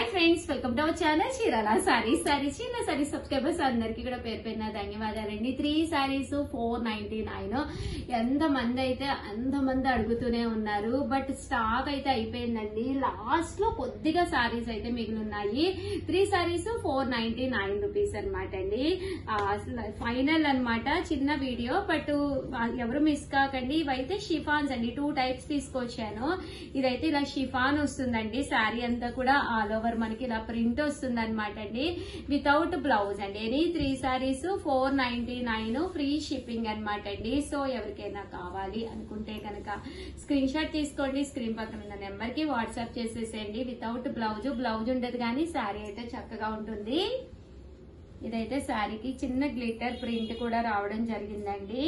Hi friends, welcome to our channel Chirala saris. Chirala saris subscribers అందరికి కూడా పేరు పేరున ధన్యవాదాలండి. 3 సారీస్ 499. ఎంతమంది అయితే అంతమంది అడుగుతూనే ఉన్నారు. బట్ స్టాక్ అయితే అయిపోయిందండి. లాస్ట్ లో కొద్దిగా సారీస్ అయితే మిగిలిన్నాయి. 3 సారీస్ 499 రూపీస్ అనమాట అండి. ఫైనల్ అనమాట. చిన్న వీడియో, బట్ ఎవరు మిస్ కాకండి. ఇవైతే షిఫాన్స్ అండి. 2 టైప్స్ తీసుకొచ్చాను. ఇదైతే ఇలా షిఫాన్ వస్తుందండి. శారీ అంతా కూడా ఆల్ ఓవర్ మనకి ఇలా ప్రింట్ వస్తుంది అనమాట అండి. వితౌట్ బ్లౌజ్ అండి. ఎనీ 3 సారీస్ 499 ఫ్రీ షిప్పింగ్ అనమాట అండి. సో ఎవరికైనా కావాలి అనుకుంటే కనుక స్క్రీన్ షాట్ తీసుకోండి. స్క్రీన్ పక్కన ఉన్న నెంబర్ కి వాట్సాప్ చేసేసేయండి. వితౌట్ బ్లౌజ్ ఉండదు, కానీ శారీ అయితే చక్కగా ఉంటుంది. ఇదైతే శారీకి చిన్న గ్లిటర్ ప్రింట్ కూడా రావడం జరిగిందండి.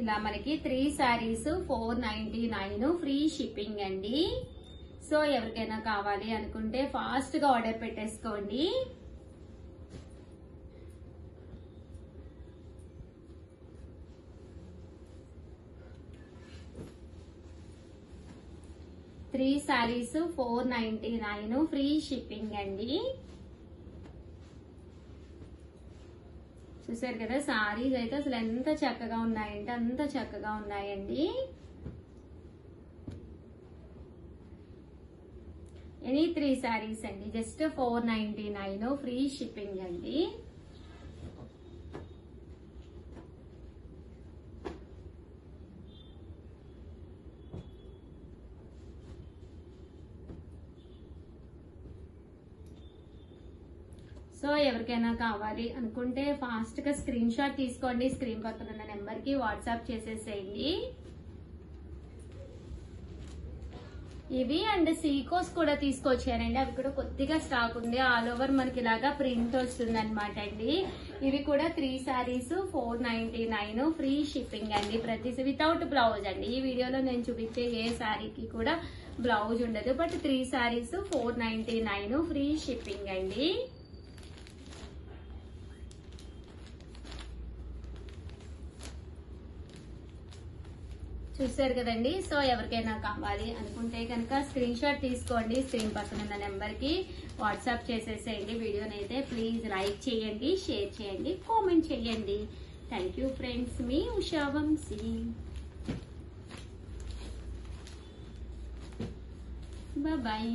ఇలా మనకి 3 సారీస్ 499 ఫ్రీ షిప్పింగ్ అండి. సో ఎవరికైనా కావాలి అనుకుంటే ఫాస్ట్ గా ఆర్డర్ పెట్టేసుకోండి. త్రీ సారీస్ 499 ఫ్రీ షిప్పింగ్ అండి. చూసారు కదా, సారీస్ అయితే అసలు ఎంత చక్కగా ఉన్నాయంటే అంత చక్కగా ఉన్నాయండి. ఎనీ 3 సారీస్ అండి. జస్ట్ 499 ఫ్రీ షిప్పింగ్ అండి. సో ఎవరికైనా కావాలి అనుకుంటే ఫాస్ట్ గా స్క్రీన్ షాట్ తీసుకోండి. స్క్రీన్ పక్కన ఉన్న నెంబర్ కి వాట్సాప్ చేసేసేయండి. ఇవి అండ్ సీకోస్ కూడా తీసుకొచ్చానండి. అవి కూడా కొద్దిగా స్టాక్ ఉంది. ఆల్ ఓవర్ మనకి ఇలాగా ప్రింట్ వస్తుంది అనమాట అండి. ఇవి కూడా 3 సారీస్ 499 ఫ్రీ షిప్పింగ్ అండి. ప్రతి వితౌట్ బ్లౌజ్ అండి. ఈ వీడియోలో నేను చూపించే ఏ సారీకి కూడా బ్లౌజ్ ఉండదు. బట్ 3 సారీస్ 499 ఫ్రీ షిప్పింగ్ అండి. చూసారు కదండి. సో ఎవరికైనా కావాలి అనుకుంటే కనుక స్క్రీన్ షాట్ తీసుకోండి. స్క్రీన్ పక్కన ఉన్న నెంబర్ కి వాట్సాప్ చేసేసేయండి. వీడియోని అయితే ప్లీజ్ లైక్ చేయండి, షేర్ చేయండి, కామెంట్ చేయండి. Thank you friends. మీ Usha Vamshi. Bye.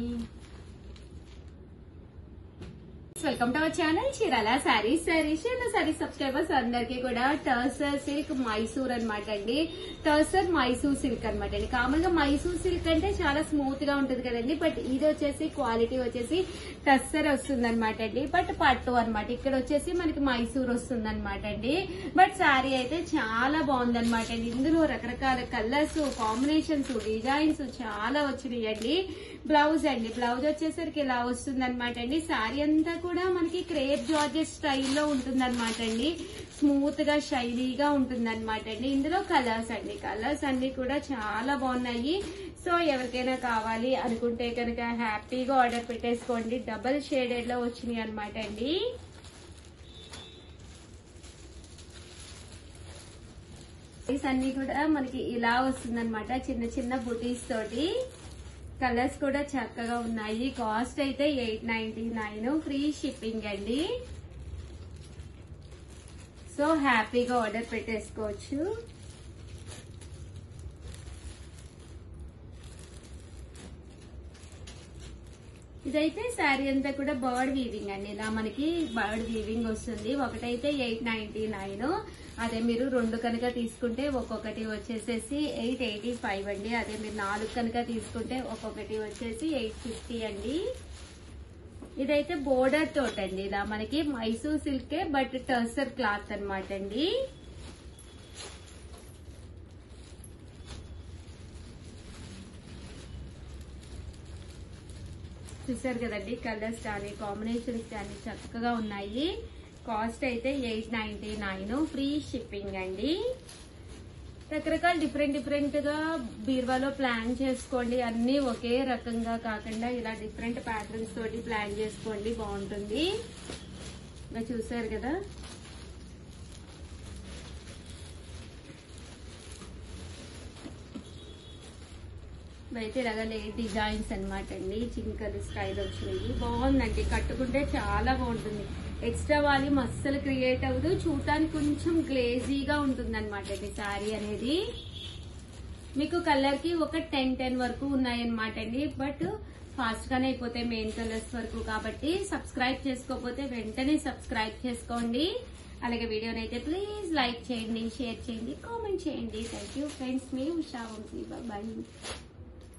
Welcome to our channel Chirala saris. Chirala saris subscribers అందరికి కూడా టర్సర్ సిల్క్ మైసూర్ అనమాట అండి. టర్సర్ మైసూర్ సిల్క్ అనమాట అండి. కామన్ గా మైసూర్ సిల్క్ అంటే చాలా స్మూత్ గా ఉంటుంది కదండి. బట్ ఇది వచ్చేసి క్వాలిటీ వచ్చేసి టర్సర్ వస్తుంది అనమాట అండి. బట్ పట్టు అనమాట. ఇక్కడ వచ్చేసి మనకి మైసూర్ వస్తుంది అనమాట అండి. బట్ శారీ అయితే చాలా బాగుంది అనమాట అండి. ఇందులో రకరకాల కలర్స్, కాంబినేషన్స్, డిజైన్స్ చాలా వచ్చినాయండి. బ్లౌజ్ అండి. బ్లౌజ్ వచ్చేసరికి ఇలా వస్తుంది అనమాట అండి. శారీ అంతా కూడా మనకి క్రేప్ జార్జెట్ స్టైల్లో ఉంటుంది అనమాట అండి. స్మూత్ గా షైనీగా ఉంటుంది అనమాట అండి. ఇందులో కలర్స్ అండి. కలర్స్ అన్ని కూడా చాలా బాగున్నాయి. సో ఎవరికైనా కావాలి అనుకుంటే కనుక హ్యాపీగా ఆర్డర్ పెట్టేసుకోండి. డబల్ షేడెడ్ లో వచ్చినాయి అనమాట అండి. అన్ని కూడా మనకి ఇలా వస్తుంది అనమాట. చిన్న చిన్న బుటీస్ తోటి. కలర్స్ కూడా చక్కగా ఉన్నాయి. కాస్ట్ అయితే 899 ఫ్రీ షిప్పింగ్ అండి. సో హ్యాపీగా ఆర్డర్ పెట్టేసుకోవచ్చు. ఇదైతే శారీ అంతా కూడా బర్డ్ వీవింగ్ అండి. ఇలా మనకి బర్డ్ వీవింగ్ వస్తుంది. ఒకటైతే 899. అదే మీరు 2 కనుక తీసుకుంటే ఒక్కొక్కటి వచ్చేసేసి 885 అండి. అదే మీరు 4 కనుక తీసుకుంటే ఒక్కొక్కటి వచ్చేసి 850 అండి. ఇదైతే బోర్డర్ తోటండి. ఇలా మనకి మైసూర్ సిల్కే బట్ టర్సర్ క్లాత్ అనమాట అండి. చూసారు కదండి, కలర్స్ కానీ కాంబినేషన్స్ కానీ చక్కగా ఉన్నాయి. కాస్ట్ అయితే 899 ఫ్రీ షిప్పింగ్ అండి. రకరకాల డిఫరెంట్ గా బీరువాలో ప్లాన్ చేసుకోండి. అన్ని ఒకే రకంగా కాకుండా ఇలా డిఫరెంట్ ప్యాటర్న్స్ తోటి ప్లాన్ చేసుకోండి, బాగుంటుంది. ఇలా చూసారు కదా. అయితే ఇలాగా డిజైన్స్ అనమాట అండి, చింకలు స్టైల్ వచ్చినాయి. బాగుందండి, కట్టుకుంటే చాలా బాగుంటుంది. ఎక్స్ట్రా వాల్యూమ్ అస్సలు క్రియేట్ అవ్వదు, చూడటానికి కొంచెం గ్లేజీగా ఉంటుంది అనమాట అండి శారీ అనేది. మీకు కలర్ కి ఒక 10 వరకు ఉన్నాయన్నమాట అండి. బట్ ఫాస్ట్ గానే అయిపోతాయి మెయిన్ కలర్స్ వరకు. కాబట్టి సబ్స్క్రైబ్ చేసుకోకపోతే వెంటనే సబ్స్క్రైబ్ చేసుకోండి. అలాగే వీడియోని అయితే ప్లీజ్ లైక్ చేయండి, షేర్ చేయండి, కామెంట్ చేయండి. థ్యాంక్ యూ ఫ్రెండ్స్, మీ Usha Vamshi. Bye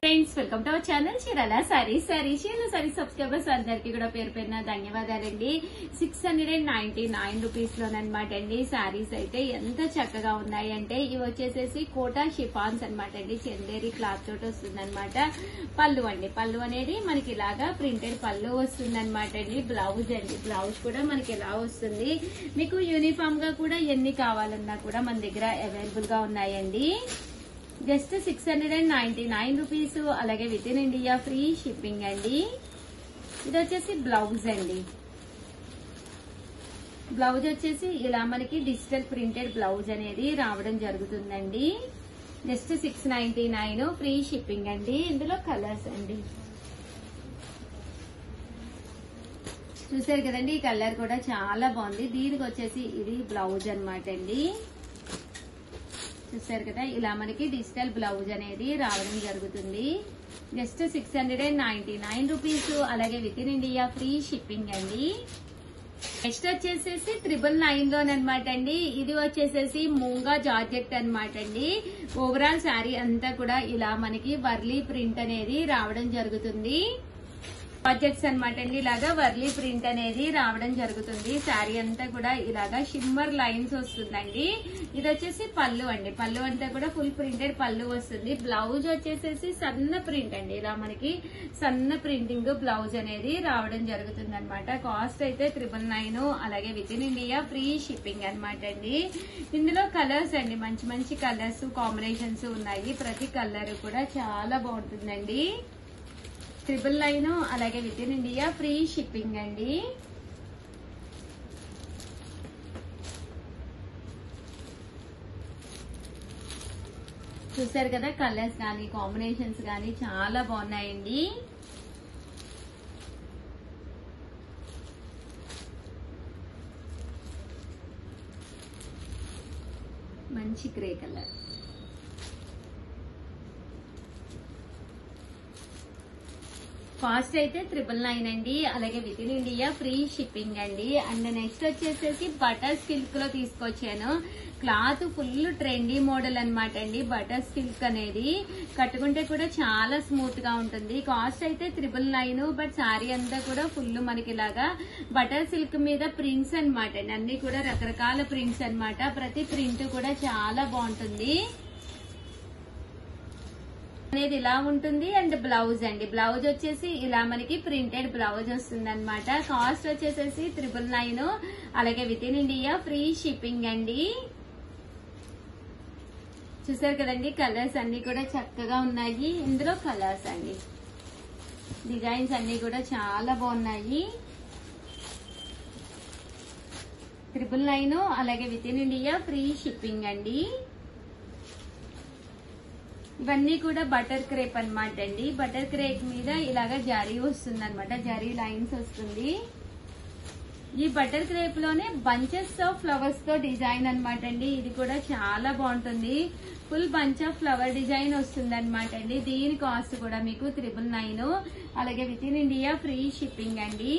friends, welcome to our channel Chirala saris. Chirala saris subscribers అందరికి కూడా పేరు పేరున ధన్యవాదాలండి. 699 రూపీస్ లోనమాట అండి. శారీస్ అయితే ఎంత చక్కగా ఉన్నాయి అంటే ఇవి వచ్చేసేసి కోటా షిఫాన్స్ అనమాట అండి. చందేరి క్లాత్ తోటి వస్తుంది అనమాట. పళ్ళు అండి, పళ్ళు అనేది మనకి ఇలాగా ప్రింటెడ్ పళ్ళు వస్తుంది అనమాట అండి. బ్లౌజ్ అండి, బ్లౌజ్ కూడా మనకి ఎలా వస్తుంది. మీకు యూనిఫామ్ గా కూడా ఎన్ని కావాలన్నా కూడా మన దగ్గర అవైలబుల్ గా ఉన్నాయండి. Just 699 rupees. అలాగే within India free shipping అండి. ఇది వచ్చేసి బ్లౌజ్ అండి. బ్లౌజ్ వచ్చేసి ఇలా మనకి డిజిటల్ ప్రింటెడ్ బ్లౌజ్ అనేది రావడం జరుగుతుందండి. జస్ట్ 699 ఫ్రీ షిప్పింగ్ అండి. ఇందులో కలర్స్ అండి, చూసారు కదండి. ఈ కలర్ కూడా చాలా బాగుంది. దీనికి వచ్చేసి ఇది బ్లౌజ్ అనమాట అండి. చూసారు కదా, ఇలా మనకి డిజిటల్ బ్లౌజ్ అనేది రావడం జరుగుతుంది. Just 699 rupees. అలాగే within India free shipping అండి. నెక్స్ట్ వచ్చేసేసి 999 లోనమాట అండి. ఇది వచ్చేసేసి మూంగా జార్జెట్ అనమాట అండి. ఓవరాల్ శారీ అంతా కూడా ఇలా మనకి వర్లీ ప్రింట్ అనేది రావడం జరుగుతుంది. జార్జెట్స్ అనమాట అండి. ఇలాగా వర్లీ ప్రింట్ అనేది రావడం జరుగుతుంది. శారీ అంతా కూడా ఇలాగా షిమ్మర్ లైన్స్ వస్తుందండి. ఇది వచ్చేసి పళ్ళు అండి. పళ్ళు అంతా కూడా ఫుల్ ప్రింటెడ్ పళ్ళు వస్తుంది. బ్లౌజ్ వచ్చేసేసి సన్న ప్రింట్ అండి. ఇలా మనకి సన్న ప్రింటింగ్ బ్లౌజ్ అనేది రావడం జరుగుతుంది అనమాట. కాస్ట్ అయితే 999. అలాగే within India free shipping అనమాట అండి. ఇందులో కలర్స్ అండి, మంచి మంచి కలర్స్ కాంబినేషన్స్ ఉన్నాయి. ప్రతి కలర్ కూడా చాలా బాగుంటుందండి. 999. అలాగే within India free shipping అండి. చూసారు కదా, కలర్స్ కానీ కాంబినేషన్స్ కానీ చాలా బాగున్నాయండి. మంచి గ్రే కలర్. కాస్ట్ అయితే 999 అండి. అలాగే within India free shipping అండి. అండ్ నెక్స్ట్ వచ్చేసేసి బటర్ సిల్క్ లో తీసుకొచ్చాను. క్లాత్ ఫుల్ ట్రెండీ మోడల్ అనమాట అండి. బటర్ సిల్క్ అనేది కట్టుకుంటే కూడా చాలా స్మూత్ గా ఉంటుంది. కాస్ట్ అయితే 999. బట్ శారీ అంతా కూడా ఫుల్ మనకి ఇలాగా బటర్ సిల్క్ మీద ప్రింట్స్ అనమాట అండి. అన్ని కూడా రకరకాల ప్రింట్స్ అనమాట. ప్రతి ప్రింట్ కూడా చాలా బాగుంటుంది అనేది ఇలా ఉంటుంది. అండ్ బ్లౌజ్ అండి, బ్లౌజ్ వచ్చేసి ఇలా మనకి ప్రింటెడ్ బ్లౌజ్ వస్తుంది అనమాట. కాస్ట్ వచ్చేసేసి 999. అలాగే within India free shipping అండి. చూసారు కదండి, కలర్స్ అన్ని కూడా చక్కగా ఉన్నాయి. ఇందులో కలర్స్ అండి, డిజైన్స్ అన్ని కూడా చాలా బాగున్నాయి. 999. అలాగే within India free shipping అండి. ఇవన్నీ కూడా బటర్ క్రేప్ అనమాట అండి. బటర్ క్రేప్ మీద ఇలాగా జరీ వస్తుంది అనమాట, జరీ లైన్స్ వస్తుంది. ఈ బటర్ క్రేప్ లోనే బంచెస్ ఆఫ్ ఫ్లవర్స్ తో డిజైన్ అనమాట అండి. ఇది కూడా చాలా బాగుంటుంది. Full bunch of flower design వస్తుంది అనమాట అండి. దీని కాస్ట్ కూడా మీకు 999. అలాగే within India free shipping అండి.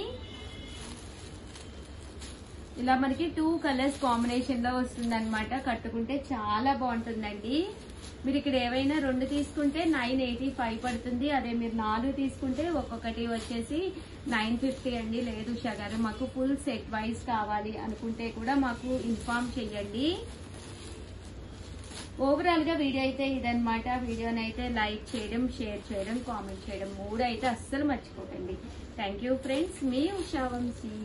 ఇలా మనకి 2 కలర్స్ కాంబినేషన్ లో వస్తుంది అనమాట. కట్టుకుంటే చాలా బాగుంటుందండి. మీరు ఇక్కడ ఏవైనా 2 తీసుకుంటే 985 పడుతుంది. అదే మీరు 4 తీసుకుంటే ఒక్కొక్కటి వచ్చేసి 950 అండి. లేదు ఉషా గారు, మాకు ఫుల్ సెట్ వైజ్ కావాలి అనుకుంటే కూడా మాకు ఇన్ఫార్మ్ చెయ్యండి. ఓవరాల్ గా వీడియో అయితే ఇదనమాట. వీడియోని అయితే లైక్ చేయడం, షేర్ చేయడం, కామెంట్ చేయడం 3 అయితే అస్సలు మర్చిపోకండి. థ్యాంక్ యూ ఫ్రెండ్స్, మీ ఉషా వంశీ.